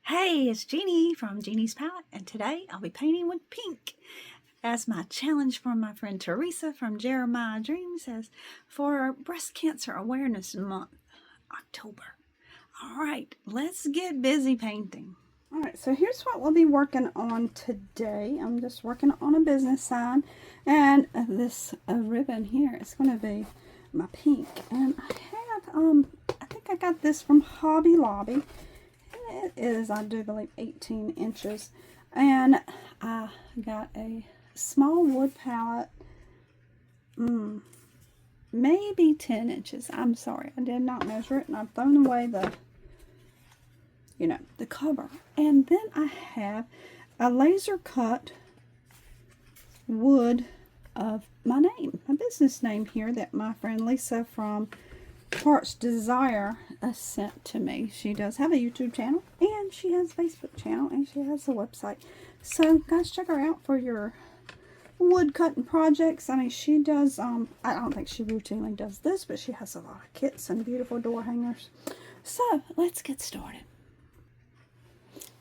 Hey, it's Jeannie from Jeannie's Palette, and today I'll be painting with pink as my challenge from my friend Teresa from Jeremiah Dreams as for Breast Cancer Awareness Month, October. All right, let's get busy painting. All right, so here's what we'll be working on today. I'm just working on a business sign, and this ribbon here is going to be my pink. And I have, I think I got this from Hobby Lobby. It is, I do believe, 18 inches. And I got a small wood palette, maybe 10 inches. I'm sorry, I did not measure it, and I've thrown away the cover. And then I have a laser cut wood of my name, my business name here that my friend Lisa from Heart's Desire sent to me. She does have a YouTube channel, and she has a Facebook channel, and she has a website. So guys, check her out for your wood cutting projects. I mean, she does, I don't think she routinely does this, but she has a lot of kits and beautiful door hangers. So let's get started.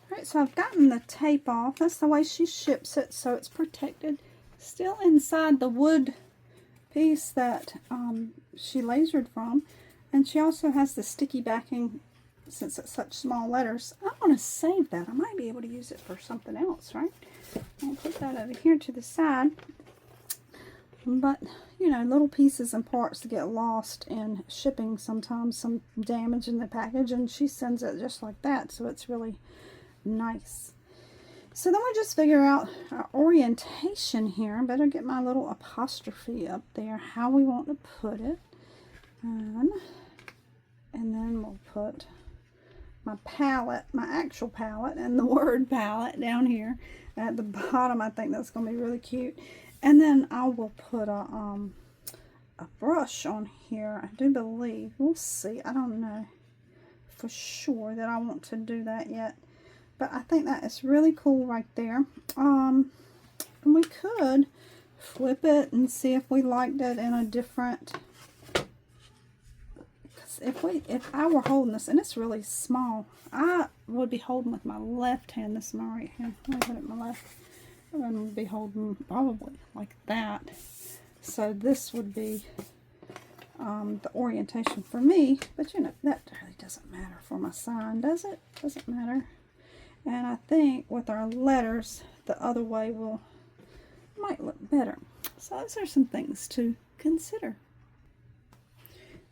Alright, so I've gotten the tape off. That's the way she ships it, so it's protected. Still inside the wood piece that she lasered from. And she also has the sticky backing since it's such small letters. I want to save that. I might be able to use it for something else, right? I'll put that over here to the side. But, you know, little pieces and parts that get lost in shipping sometimes, some damage in the package, and she sends it just like that, so it's really nice. So then we just figure out our orientation here. I better get my little apostrophe up there, how we want to put it. And then we'll put my palette, my actual palette, and the word palette down here at the bottom. I think that's going to be really cute. And then I will put a brush on here. I do believe, we'll see. I don't know for sure that I want to do that yet. But I think that is really cool right there. And we could flip it and see if we liked it in a different. Because if I were holding this, and it's really small, I would be holding with my left hand. This is my right hand. Let me put it in my left. I would be holding probably like that. So this would be the orientation for me. But you know, that really doesn't matter for my sign, does it? Doesn't matter. And I think with our letters, the other way might look better. So those are some things to consider.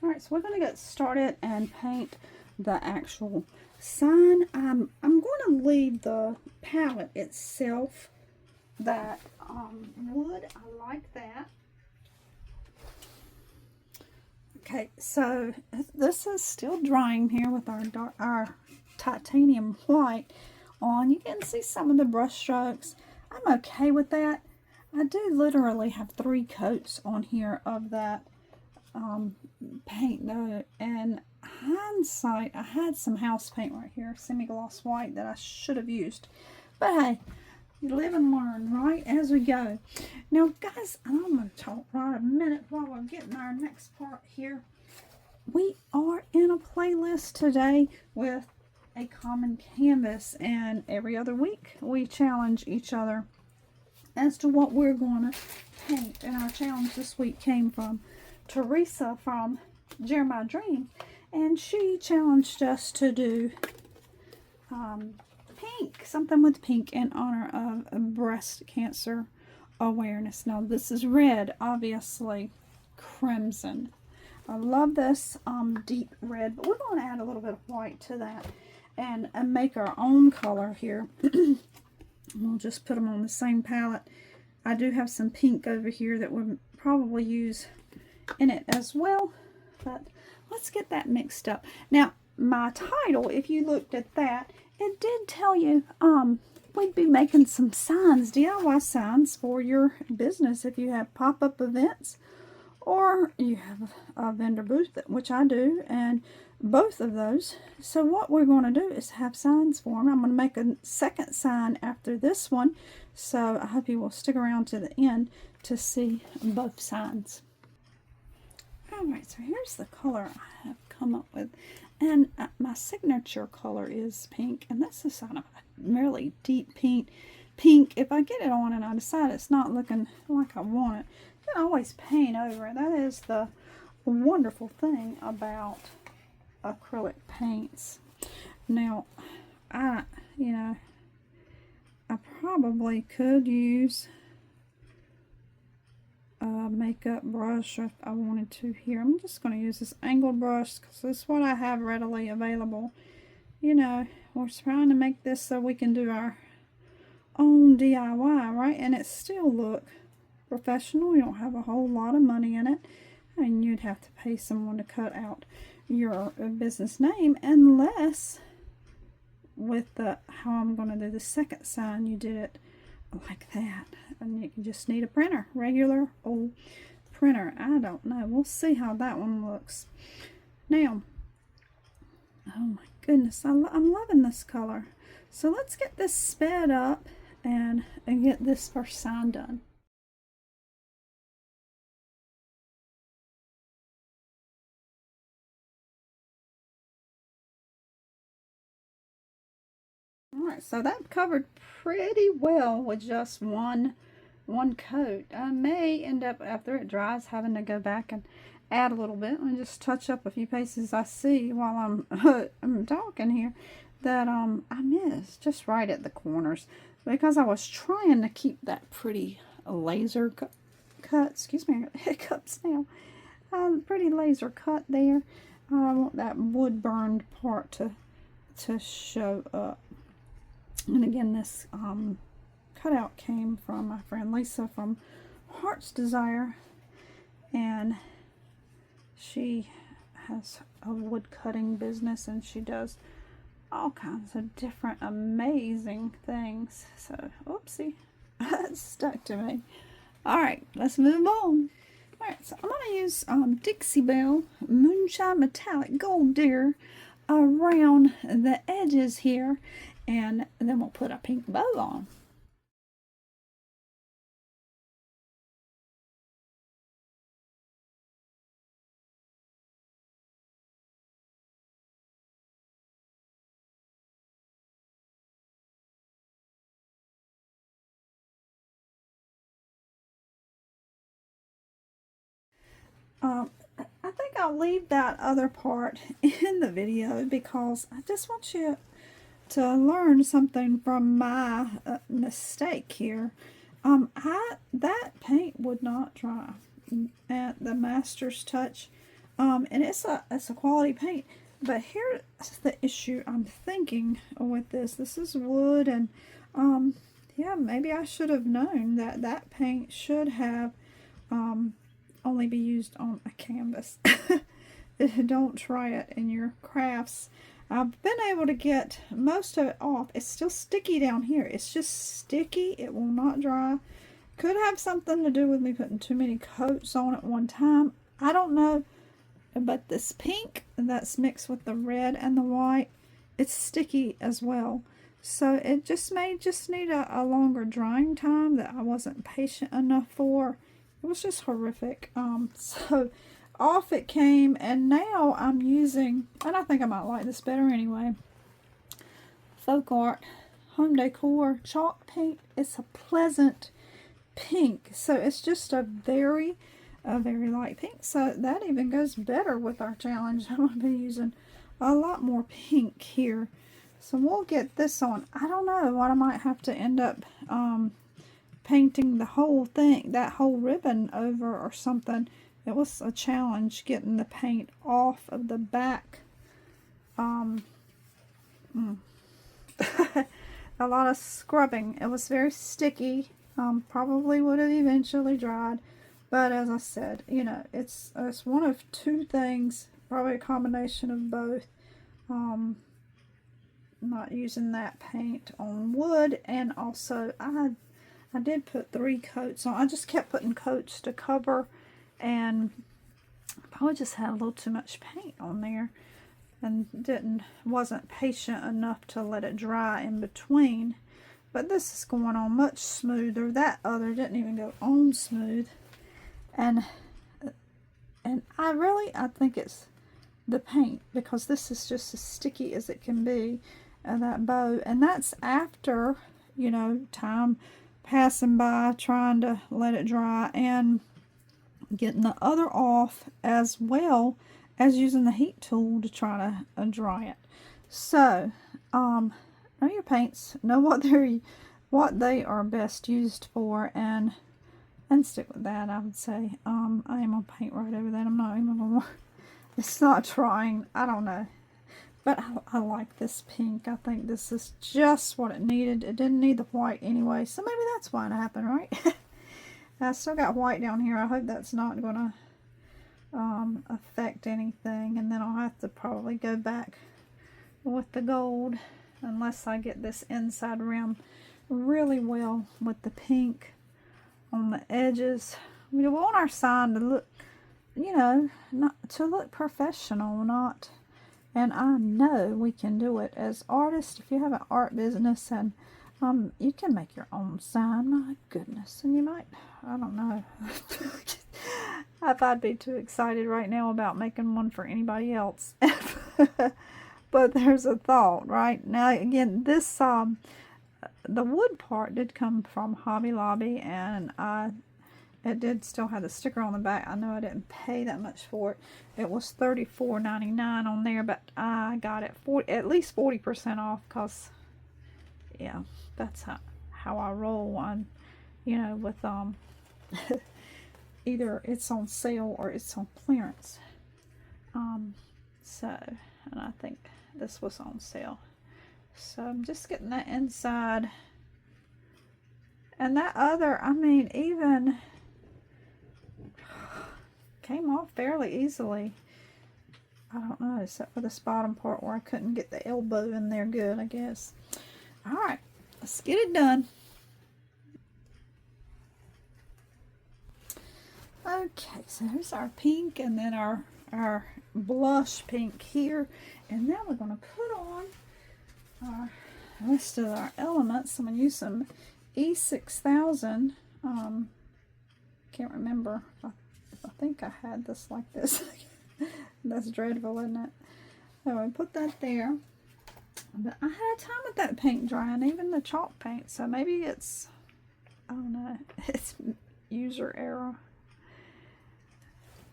Alright, so we're going to get started and paint the actual sign. I'm going to leave the palette itself, that wood. I like that. Okay, so this is still drying here with our titanium white on. You can see some of the brush strokes. I'm okay with that. I do literally have 3 coats on here of that paint though, and hindsight, I had some house paint right here, semi-gloss white, that I should have used, but hey, you live and learn, right, as we go. Now guys, I'm going to talk right a minute while we're getting our next part here. We are in a playlist today with a common canvas, and every other week we challenge each other as to what we're going to paint. And our challenge this week came from Teresa from Jeremiah Dreams, and she challenged us to do pink, something with pink in honor of breast cancer awareness. Now this is red, obviously crimson. I love this deep red, but we're going to add a little bit of white to that and make our own color here. We'll just put them on the same palette. I do have some pink over here that we'll probably use in it as well, but let's get that mixed up. Now my title, if you looked at that, it did tell you we'd be making some signs, DIY signs for your business if you have pop-up events or you have a vendor booth, which I do, and both of those. So what we're going to do is have signs for them. I'm going to make a second sign after this one, so I hope you will stick around to the end to see both signs. Alright, so here's the color I have come up with, And my signature color is pink, and this is kind of a really deep pink. If I get it on and I decide it's not looking like I want it, I can always paint over it. That is the wonderful thing about acrylic paints. Now, I probably could use a makeup brush if I wanted to here. I'm just going to use this angled brush because this is what I have readily available. You know, we're trying to make this so we can do our own DIY, right? And it still look professional. You don't have a whole lot of money in it, and you'd have to pay someone to cut out your business name, unless with the how I'm going to do the second sign, you did it like that, and you can just need a printer, regular old printer. I don't know. We'll see how that one looks. Now, oh my goodness, I'm loving this color. So let's get this sped up and get this first sign done. Alright, so that covered pretty well with just one coat. I may end up, after it dries, having to go back and add a little bit and just touch up a few places I see while I'm talking here that I missed just right at the corners, because I was trying to keep that pretty laser cut. Excuse me, hiccups now. Pretty laser cut there. I want that wood burned part to show up. And again, this cutout came from my friend Lisa from Heart's Desire, and she has a wood cutting business, and she does all kinds of different amazing things. So, oopsie, that stuck to me. Alright, let's move on. Alright, so I'm going to use Dixie Belle Moonshine Metallic Gold Digger around the edges here, and then we'll put a pink bow on. I think I'll leave that other part in the video because I just want you to learn something from my mistake here. That paint would not dry at the Master's Touch, and it's a quality paint. But here's the issue I'm thinking with this. This is wood, and yeah, maybe I should have known that that paint should have only be used on a canvas. Don't try it in your crafts. I've been able to get most of it off. It's still sticky down here. It's just sticky. It will not dry. Could have something to do with me putting too many coats on at one time. I don't know. But this pink that's mixed with the red and the white, it's sticky as well. So it just may need a longer drying time that I wasn't patient enough for. It was just horrific. So off it came, and now I'm using, and I think I might like this better anyway, Folk Art Home Decor chalk paint. It's a pleasant pink, so it's just a very light pink. So that even goes better with our challenge. I'm going to be using a lot more pink here. So we'll get this on. I don't know what I might have to end up painting the whole thing, that whole ribbon over or something. It was a challenge getting the paint off of the back. A lot of scrubbing. It was very sticky. Probably would have eventually dried. But as I said, you know, it's one of two things. Probably a combination of both. Not using that paint on wood, and also I did put 3 coats on. I just kept putting coats to cover, and probably just had a little too much paint on there and wasn't patient enough to let it dry in between. But this is going on much smoother. That other didn't even go on smooth, and I think it's the paint, because this is just as sticky as it can be, that bow. And that's after, you know, time passing by, trying to let it dry and getting the other off, as well as using the heat tool to try to dry it. So know your paints, know what they are best used for, and stick with that. I would say I am gonna paint right over that. I'm not even gonna, it's not trying, I don't know, but I like this pink. I think this is just what it needed. It didn't need the white anyway, so maybe that's why it happened, right? I still got white down here. I hope that's not gonna affect anything, and then I'll have to probably go back with the gold unless I get this inside rim really well with the pink on the edges. We want our sign to look, you know, not to look professional, not, and I know we can do it as artists. If you have an art business, and you can make your own sign, my goodness, and you might, I don't know, if I'd be too excited right now about making one for anybody else. But there's a thought, right? Now, again, this, the wood part did come from Hobby Lobby, and it did still have the sticker on the back. I know I didn't pay that much for it. It was $34.99 on there, but I got it at least 40% off, because, yeah, that's how I roll on, you know, with, either it's on sale or it's on clearance. So, and I think this was on sale. So I'm just getting that inside. And that other, I mean, even came off fairly easily. I don't know, except for this bottom part where I couldn't get the elbow in there good, I guess. Alright, let's get it done. Okay, so here's our pink, and then our blush pink here. And now we're going to put on our rest of our elements. I'm going to use some E6000. Can't remember. I think I had this like this. That's dreadful, isn't it? So I put that there. But I had time with that paint drying, even the chalk paint. So maybe it's, I don't know, it's user error.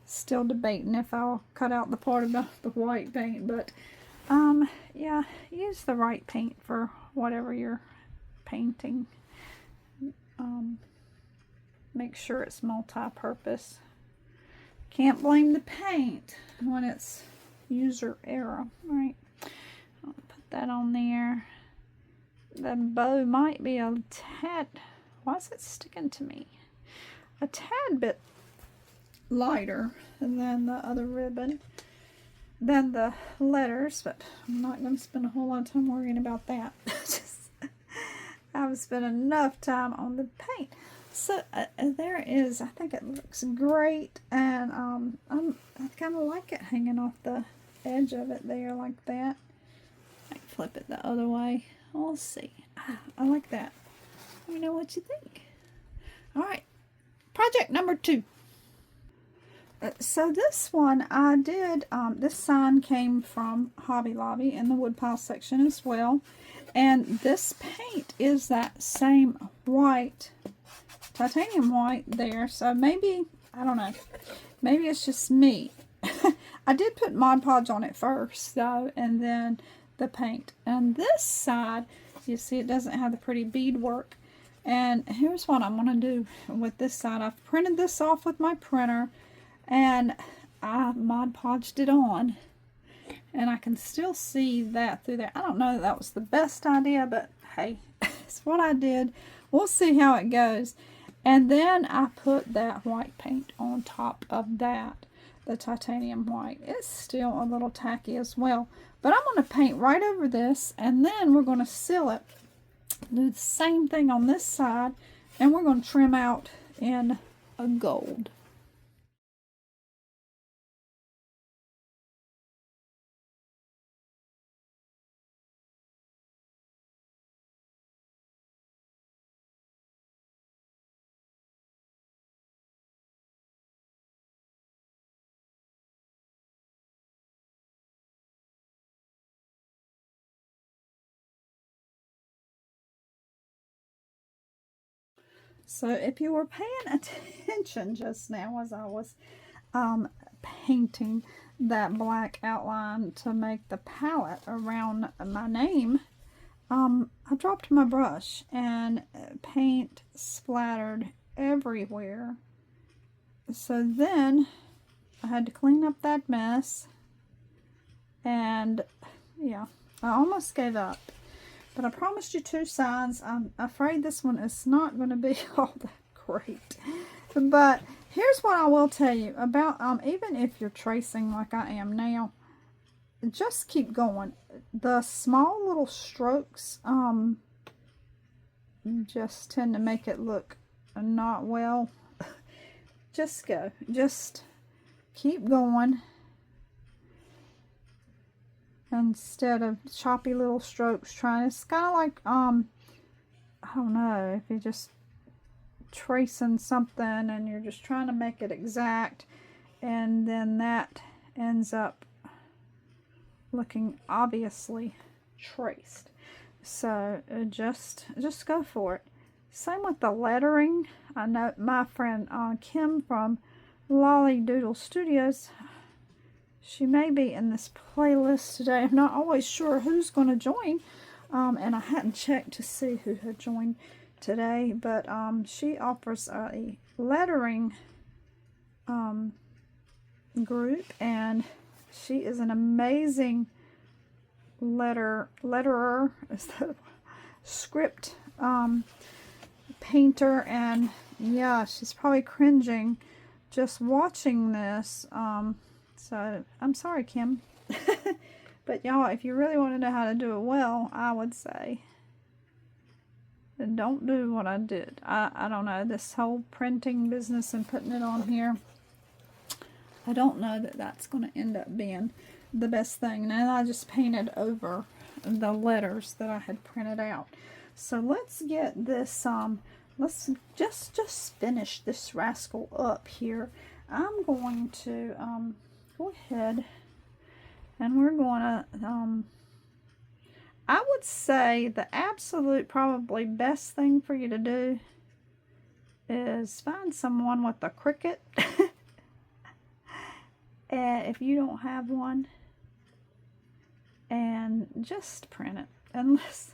Still debating if I'll cut out the part about the white paint, but yeah, use the right paint for whatever you're painting. Make sure it's multi-purpose. Can't blame the paint when it's user error, right? I'll put that on there. The bow might be a tad, why is it sticking to me? A tad bit lighter than the other ribbon, than the letters, but I'm not going to spend a whole lot of time worrying about that. I've spent enough time on the paint. So there is, I think it looks great, and I kind of like it hanging off the edge of it there like that. I can flip it the other way. We'll see. I like that. Let me know what you think. Alright, project number 2. So this one I did, this sign came from Hobby Lobby in the woodpile section as well. And this paint is that same white, titanium white there. So maybe, I don't know, maybe it's just me. I did put Mod Podge on it first though, and then the paint. And this side, you see it doesn't have the pretty beadwork. And here's what I'm going to do with this side. I've printed this off with my printer, and I Mod Podged it on, and I can still see that through there. I don't know that that was the best idea, but hey, it's what I did. We'll see how it goes. And then I put that white paint on top of that, the titanium white. It's still a little tacky as well, but I'm going to paint right over this, and then we're going to seal it. Do the same thing on this side, and we're going to trim out in a gold. So if you were paying attention just now as I was painting that black outline to make the palette around my name, I dropped my brush and paint splattered everywhere. So then I had to clean up that mess, and yeah, I almost gave up. But I promised you 2 signs. I'm afraid this one is not going to be all that great. But here's what I will tell you about, even if you're tracing like I am now, just keep going. The small little strokes just tend to make it look not well. Just go. Just keep going. Instead of choppy little strokes trying. It's kind of like, I don't know, if you're just tracing something and you're just trying to make it exact, and then that ends up looking obviously traced. So just go for it. Same with the lettering. I know my friend Kim from Lolly Doodle Studios, she may be in this playlist today. I'm not always sure who's going to join, and I hadn't checked to see who had joined today, but she offers a lettering group, and she is an amazing letterer, script painter, and yeah, she's probably cringing just watching this. So I'm sorry, Kim. But y'all, if you really want to know how to do it well, I would say don't do what I did. I don't know, this whole printing business and putting it on here, I don't know that that's going to end up being the best thing. And I just painted over the letters that I had printed out. So let's get this, let's just finish this rascal up here. I'm going to go ahead and we're going to, I would say the absolute probably best thing for you to do is find someone with a Cricut. And if you don't have one, and just print it. Unless,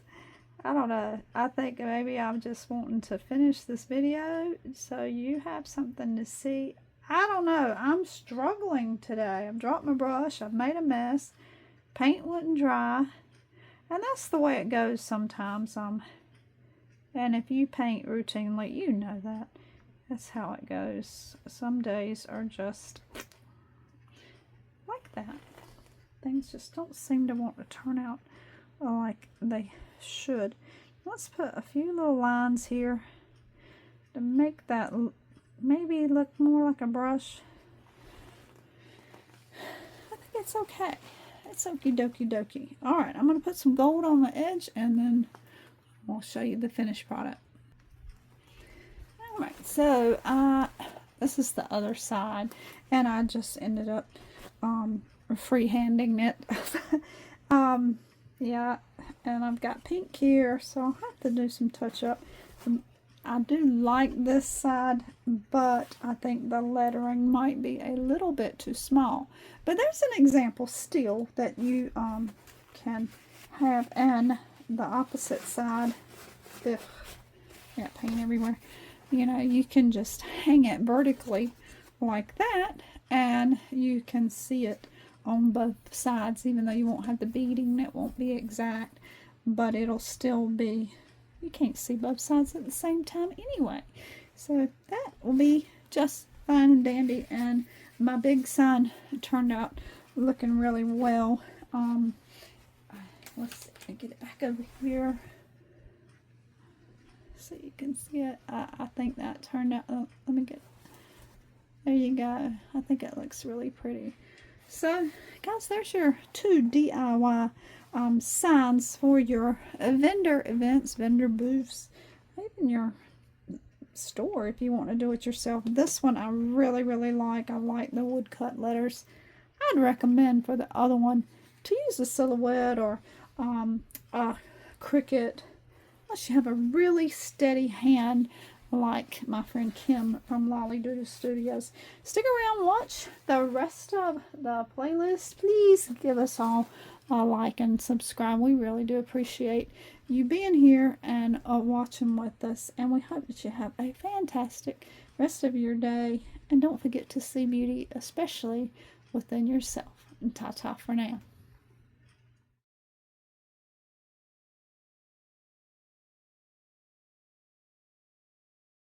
I don't know, I think maybe I'm just wanting to finish this video so you have something to see. I don't know. I'm struggling today. I've dropped my brush. I've made a mess. Paint wouldn't dry. And that's the way it goes sometimes. And if you paint routinely, you know that. That's how it goes. Some days are just like that. Things just don't seem to want to turn out like they should. Let's put a few little lines here to make that maybe look more like a brush. I think it's okay. It's okie dokie dokie. Alright, I'm going to put some gold on the edge and then I'll show you the finished product. Alright, so this is the other side, and I just ended up freehanding it. Yeah, and I've got pink here, so I'll have to do some touch up. I do like this side, but I think the lettering might be a little bit too small. But there's an example still that you can have, and the opposite side, ugh, yeah, paint everywhere. You know, you can just hang it vertically like that, and you can see it on both sides, even though you won't have the beading. It won't be exact, but it'll still be, you can't see both sides at the same time anyway. So that will be just fine and dandy, and my big sign turned out looking really well. Let's see, let me get it back over here so you can see it. I think that turned out, oh, let me get, there you go. I think it looks really pretty. So guys, there's your 2 DIY signs for your vendor events, vendor booths, even your store if you want to do it yourself. This one I really like. I like the woodcut letters. I'd recommend for the other one to use a silhouette or a Cricut, unless you have a really steady hand like my friend Kim from Lolly Doodle Studios. Stick around, watch the rest of the playlist. Please give us all a like and subscribe. We really do appreciate you being here and watching with us. And we hope that you have a fantastic rest of your day. And don't forget to see beauty, especially within yourself. And ta-ta for now.